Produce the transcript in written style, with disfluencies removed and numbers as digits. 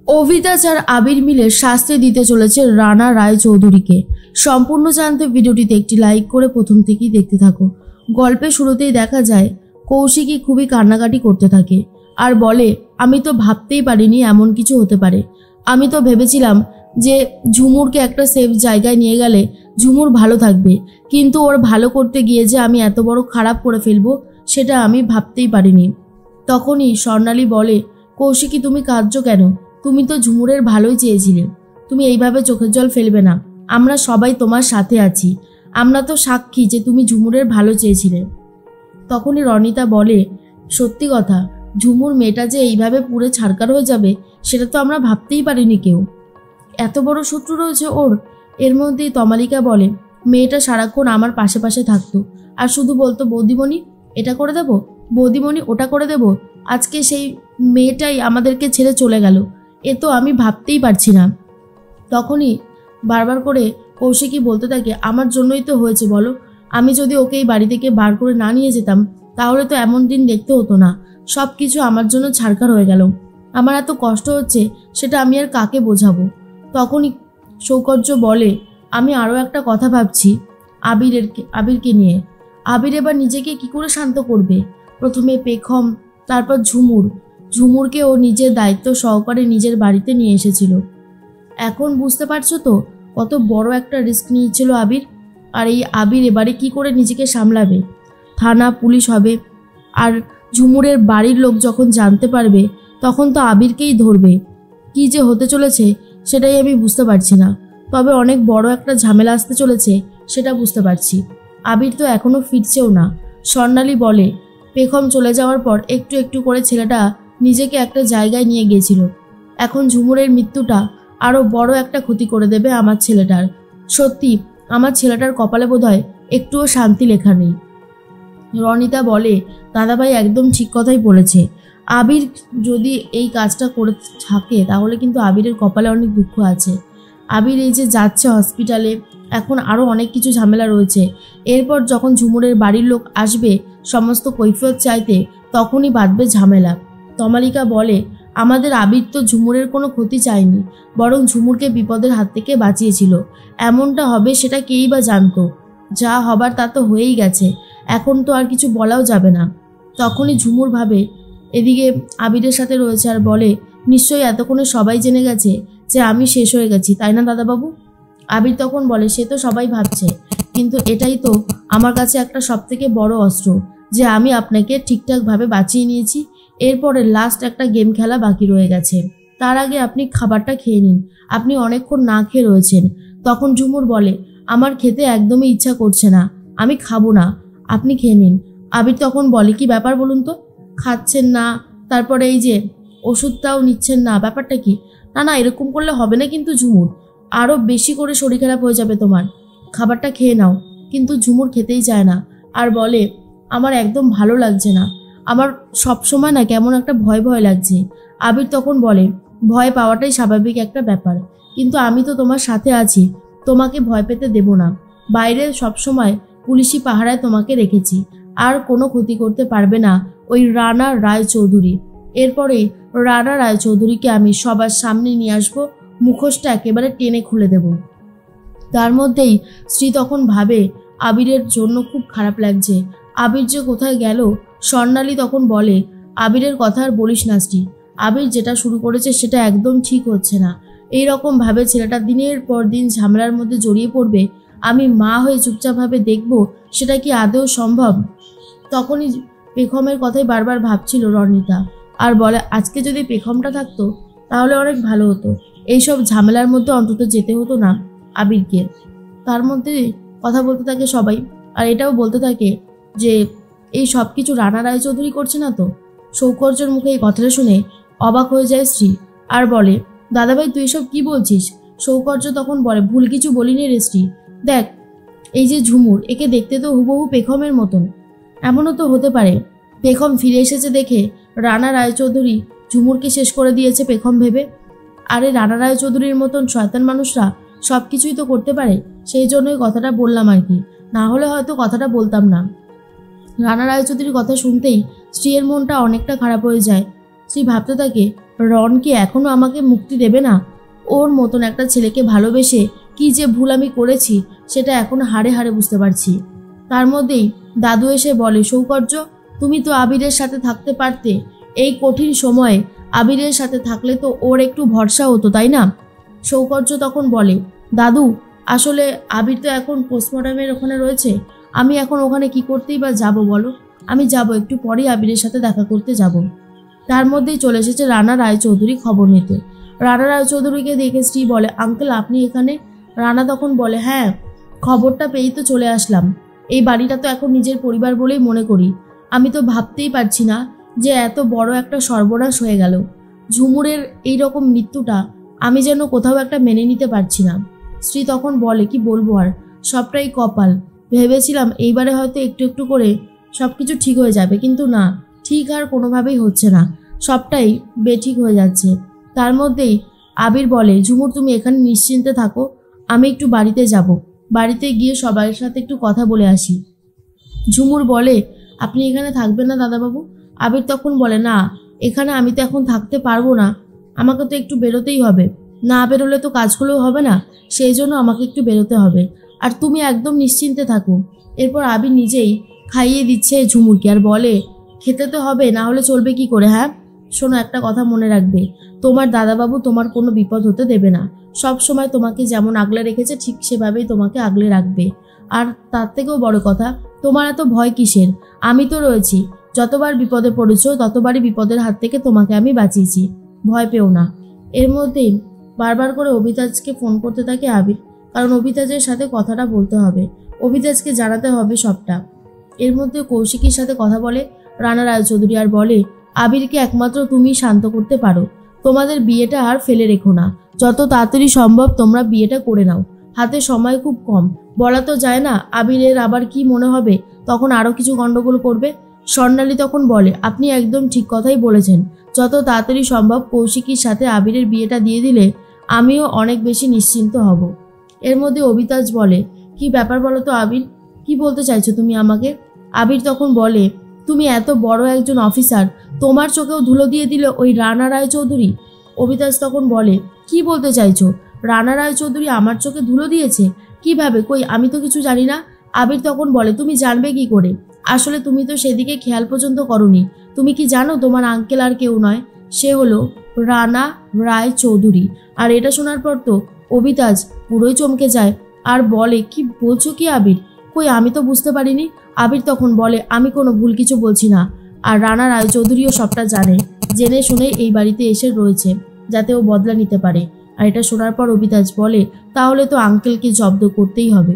অভিতাজ আর আবির মিলে শাস্তি দিতে চলেছে রানা রায় চৌধুরীকে। সম্পূর্ণ জানতে ভিডিওটিতে একটি লাইক করে প্রথম থেকেই দেখতে থাকো। গল্পের শুরুতেই দেখা যায় কৌশিকী খুবই কান্নাকাটি করতে থাকে আর বলে, আমি তো ভাবতেই পারিনি এমন কিছু হতে পারে। আমি তো ভেবেছিলাম যে ঝুমুরকে একটা সেফ জায়গায় নিয়ে গেলে ঝুমুর ভালো থাকবে, কিন্তু ওর ভালো করতে গিয়ে যে আমি এত বড় খারাপ করে ফেলবো সেটা আমি ভাবতেই পারিনি। তখনই স্বর্ণালী বলে, কৌশিকী তুমি কাঁদছো কেন? তুমি তো ঝুমুরের ভালোই চেয়েছিলে, তুমি এইভাবে চোখের জল ফেলবে না। আমরা সবাই তোমার সাথে আছি, আমরা তো সাক্ষী যে তুমি ঝুমুরের ভালো চেয়েছিলে। তখনই রনিতা বলে, সত্যি কথা, ঝুমুর মেয়েটা যে এইভাবে পুড়ে ছারকার হয়ে যাবে সেটা তো আমরা ভাবতেই পারিনি কেউ। এত বড় শত্রু রয়েছে ওর। এর মধ্যেই তমালিকা বলে, মেয়েটা সারাক্ষণ আমার পাশে পাশে থাকতো আর শুধু বলতো, বৌদিমণি এটা করে দেব, বৌদিমণি ওটা করে দেব। আজকে সেই মেয়েটাই আমাদেরকে ছেড়ে চলে গেল, এ তো আমি ভাবতেই পারছি না। তখনই বারবার করে কৌশিকী বলতে থাকে, আমার জন্যই তো হয়েছে বলো। আমি যদি ওকে এই বাড়ি থেকে বার করে না নিয়ে যেতাম তাহলে তো এমন দিন দেখতে হতো না। সব কিছু আমার জন্য ছারকার হয়ে গেল। আমার এত কষ্ট হচ্ছে সেটা আমি আর কাকে বোঝাবো। তখনই সৌকর্য বলে, আমি আরও একটা কথা ভাবছি আবিরকে নিয়ে। আবির এবার নিজেকে কি করে শান্ত করবে? প্রথমে পেখম, তারপর ঝুমুরকে ও নিজের দায়িত্ব সহকারে নিজের বাড়িতে নিয়ে এসেছিল। এখন বুঝতে পারছো তো কত বড় একটা রিস্ক নিয়েছিল আবির। আর এই আবির এবারে কি করে নিজেকে সামলাবে? থানা পুলিশ হবে, আর ঝুমুরের বাড়ির লোক যখন জানতে পারবে তখন তো আবিরকেই ধরবে। কি যে হতে চলেছে সেটাই আমি বুঝতে পারছি না। তবে অনেক বড় একটা ঝামেলা আসতে চলেছে সেটা বুঝতে পারছি। আবির তো এখনও ফিরছেও না। স্বর্ণালী বলে, পেখম চলে যাওয়ার পর একটু একটু করে ছেলেটা নিজেকে একটা জায়গায় নিয়ে গিয়েছিল। এখন ঝুমুরের মৃত্যুটা আরও বড় একটা ক্ষতি করে দেবে আমার ছেলেটার। সত্যি আমার ছেলেটার কপালে বোধহয় একটুও শান্তি লেখা নেই। রনিতা বলে, দাদাভাই একদম ঠিক কথাই বলেছে। আবির যদি এই কাজটা করে থাকে তাহলে কিন্তু আবিরের কপালে অনেক দুঃখ আছে। আবির এই যে যাচ্ছে হসপিটালে, এখন আরও অনেক কিছু ঝামেলা রয়েছে। এরপর যখন ঝুমুরের বাড়ির লোক আসবে সমস্ত কৈফিয়ত চাইতে, তখনই বাঁধবে ঝামেলা। তমালিকা বলে, আমাদের আবির তো ঝুমুরের কোনো ক্ষতি চায়নি, বরং ঝুমুরকে বিপদের হাত থেকে বাঁচিয়েছিল। এমনটা হবে সেটা কেই বা জানতো? যা হবার তা তো হয়েই গেছে, এখন তো আর কিছু বলাও যাবে না। তখনই ঝুমুর ভাবে এদিকে আবিরের সাথে রয়েছে আর বলে, নিশ্চয়ই এতক্ষণে সবাই জেনে গেছে যে আমি শেষ হয়ে গেছি, তাই না দাদাবাবু? আবির তখন বলে, সে তো সবাই ভাবছে, কিন্তু এটাই তো আমার কাছে একটা সবথেকে বড় অস্ত্র যে আমি আপনাকে ঠিকঠাকভাবে বাঁচিয়ে নিয়েছি। এরপরে লাস্ট একটা গেম খেলা বাকি রয়ে গেছে, তার আগে আপনি খাবারটা খেয়ে নিন, আপনি অনেকক্ষণ না খেয়ে রয়েছেন। তখন ঝুমুর বলে, আমার খেতে একদমই ইচ্ছা করছে না, আমি খাবো না, আপনি খেয়ে নিন। আবির তখন বলে, কি ব্যাপার বলুন তো, খাচ্ছেন না, তারপরে এই যে ওষুধটাও নিচ্ছেন না, ব্যাপারটা কি? না না, এরকম করলে হবে না কিন্তু ঝুমুর, আরও বেশি করে শরীর খারাপ হয়ে যাবে তোমার, খাবারটা খেয়ে নাও। কিন্তু ঝুমুর খেতেই চায় না আর বলে, আমার একদম ভালো লাগছে না, আমার সব সময় না কেমন একটা ভয় ভয় লাগছে। আবির তখন বলে, ভয় পাওয়াটাই স্বাভাবিক একটা ব্যাপার, কিন্তু আমি তো তোমার সাথে আছি, তোমাকে ভয় পেতে দেব না। বাইরে সবসময় পুলিশি পাহারায় তোমাকে রেখেছি, আর কোনো ক্ষতি করতে পারবে না ওই রানা রায় চৌধুরী। এরপরেই রানা রায় চৌধুরীকে আমি সবার সামনে নিয়ে আসবো, মুখোশটা একেবারে টেনে খুলে দেব। তার মধ্যেই শ্রী তখন ভাবে আবিরের জন্য খুব খারাপ লাগছে, আবির যে কোথায় গেল। স্বর্ণালী তখন বলে, আবিরের কথা আর বলিস না শ্রী, আবির যেটা শুরু করেছে সেটা একদম ঠিক হচ্ছে না। এই রকম ভাবে ছেলেটা দিনের পর দিন ঝামেলার মধ্যে জড়িয়ে পড়বে, আমি মা হয়ে চুপচাপভাবে দেখব, সেটা কি আদৌ সম্ভব? তখনই পেখমের কথাই বারবার ভাবছিল রনিতা আর বলে, আজকে যদি পেখমটা থাকতো তাহলে অনেক ভালো হতো, এইসব ঝামেলার মধ্যে অন্তত যেতে হতো না আবিরকে। তার মধ্যে কথা বলতে থাকে সবাই, আর এটাও বলতে থাকে যে এই সব কিছু রানা রায় চৌধুরী করছে না তো? সৌকর্যের মুখে এই কথাটা শুনে অবাক হয়ে যায় শ্রী আর বলে, দাদাভাই তুই এসব কি বলছিস? সৌকর্য তখন বলে, ভুল কিছু বলিনি রে শ্রী, দেখ এই যে ঝুমুর, একে দেখতে তো হুবহু পেখমের মতন, এমনও তো হতে পারে পেখম ফিরে এসেছে দেখে রানা রায়চৌধুরী ঝুমুরকে শেষ করে দিয়েছে পেখম ভেবে। আরে রানা রায়চৌধুরীর মতন শয়তান মানুষরা সব কিছুই তো করতে পারে, সেই জন্যই কথাটা বললাম আর কি, না হলে হয়তো কথাটা বলতাম না। রানা রায়চৌধুরীর কথা শুনতেই স্ত্রীর মনটা অনেকটা খারাপ হয়ে যায়। স্ত্রী ভাবতে থাকে, রন কি এখনো আমাকে মুক্তি দেবে না? ওর মতন একটা ছেলেকে ভালোবেসে কি যে ভুল আমি করেছি সেটা এখন হাড়ে হাড়ে বুঝতে পারছি। তার মধ্যেই দাদু এসে বলে, সৌকর্য, তুমি তো আবিরের সাথে থাকতে পারতে। এই কঠিন সময়ে আবিরের সাথে থাকলে তো ওর একটু ভরসা হতো, তাই না? সৌকর্য তখন বলে, দাদু, আসলে আবির তো এখন পোস্টমর্টমের ওখানে রয়েছে। আমি এখন ওখানে কি করতেই বা যাব বলো? আমি যাব, একটু পরেই আবিরের সাথে দেখা করতে যাব। তার মধ্যেই চলে এসেছে রানা রায়চৌধুরী খবর নিতে। রানা রায়চৌধুরীকে দেখে স্ত্রী বলে, আঙ্কেল আপনি এখানে? রানা তখন বলে, হ্যাঁ, খবরটা পেয়েই তো চলে আসলাম। এই বাড়িটা তো এখন নিজের পরিবার বলেই মনে করি। আমি তো ভাবতেই পারছি না যে এত বড় একটা সর্বনাশ হয়ে গেল। ঝুমুরের এই রকম মৃত্যুটা আমি যেন কোথাও একটা মেনে নিতে পারছি না। স্ত্রী তখন বলে, কি বলবো আর, সবটাই কপাল। ভেবেছিলাম এইবারে হয়তো একটু একটু করে সবকিছু ঠিক হয়ে যাবে, কিন্তু না, ঠিক আর কোনোভাবেই হচ্ছে না, সবটাই বেঠিক হয়ে যাচ্ছে। তার মধ্যেই আবির বলে, ঝুমুর তুমি এখানে নিশ্চিন্তে থাকো, আমি একটু বাড়িতে যাব, বাড়িতে গিয়ে সবার সাথে একটু কথা বলে আসি। ঝুমুর বলে, আপনি এখানে থাকবেন না দাদাবাবু? আবির তখন বলে, না, এখানে আমি তো এখন থাকতে পারবো না, আমাকে তো একটু বেরোতেই হবে, না বেরোলে তো কাজগুলোও হবে না, সেই জন্য আমাকে একটু বেরোতে হবে, আর তুমি একদম নিশ্চিন্তে থাকো। এরপর আবির নিজেই খাইয়ে দিচ্ছে ঝুমুরকে আর বলে, খেতে তো হবে, না হলে চলবে কি করে? হ্যাঁ, শোনো, একটা কথা মনে রাখবে, তোমার দাদাবাবু তোমার কোনো বিপদ হতে দেবে না, সব সময় তোমাকে যেমন আগলে রেখেছে ঠিক সেভাবেই তোমাকে আগলে রাখবে। আর তার থেকেও বড় কথা, তোমার এত ভয় কিসের? আমি তো রয়েছি, যতবার বিপদে পড়েছো ততবারই বিপদের হাত থেকে তোমাকে আমি বাঁচিয়েছি, ভয় পেও না। এর মধ্যেই বারবার করে অভিতাজকে ফোন করতে থাকে আবির, কারণ অভিতাজের সাথে কথাটা বলতে হবে, অভিতাজকে জানাতে হবে সবটা। এর মধ্যে কৌশিকীর সাথে কথা বলে রানা রায়চৌধুরী আর বলে, আবিরকে একমাত্র তুমি শান্ত করতে পারো, তোমাদের বিয়েটা আর ফেলে রেখো না, যত তাড়াতাড়ি সম্ভব তোমরা বিয়েটা করে নাও, হাতে সময় খুব কম, বলা তো যায় না আবিরের আবার কি মনে হবে, তখন আরও কিছু গন্ডগোল করবে। স্বর্ণালী তখন বলে, আপনি একদম ঠিক কথাই বলেছেন, যত তাড়াতাড়ি সম্ভব কৌশিকীর সাথে আবিরের বিয়েটা দিয়ে দিলে আমিও অনেক বেশি নিশ্চিন্ত হব। এর মধ্যে অভিতাজ বলে, কি ব্যাপার বলো তো আবির, কি বলতে চাইছো তুমি আমাকে? আবির তখন বলে, তুমি এত বড় একজন অফিসার, তোমার চোখেও ধুলো দিয়ে দিল ওই রানা রায়চৌধুরী। অভিতাজ তখন বলে, কি বলতে চাইছো? রানা রায়চৌধুরী আমার চোখে ধুলো দিয়েছে? কিভাবে? কই, আমি তো কিছু জানি না। আবির তখন বলে, তুমি জানবে কি করে? আসলে তুমি তো সেদিকে খেয়াল পর্যন্ত করনি। তুমি কি জানো তোমার আঙ্কেল আর কেউ নয়, সে হলো রানা রায়চৌধুরী। আর এটা শোনার পর তো অভিতাজ পুরোই চমকে যায় আর বলে, কি বলছো কি আবির? কই, আমি তো বুঝতে পারিনি। আবির তখন বলে, আমি কোনো ভুল কিছু বলছি না, আর রানা রায়চৌধুরীও সবটা জানে, জেনে শুনে এই বাড়িতে এসে রয়েছে যাতে ও বদলা নিতে পারে। আর এটা শোনার পর অভিতাজ বলে, তাহলে তো আঙ্কেলকে জব্দ করতেই হবে।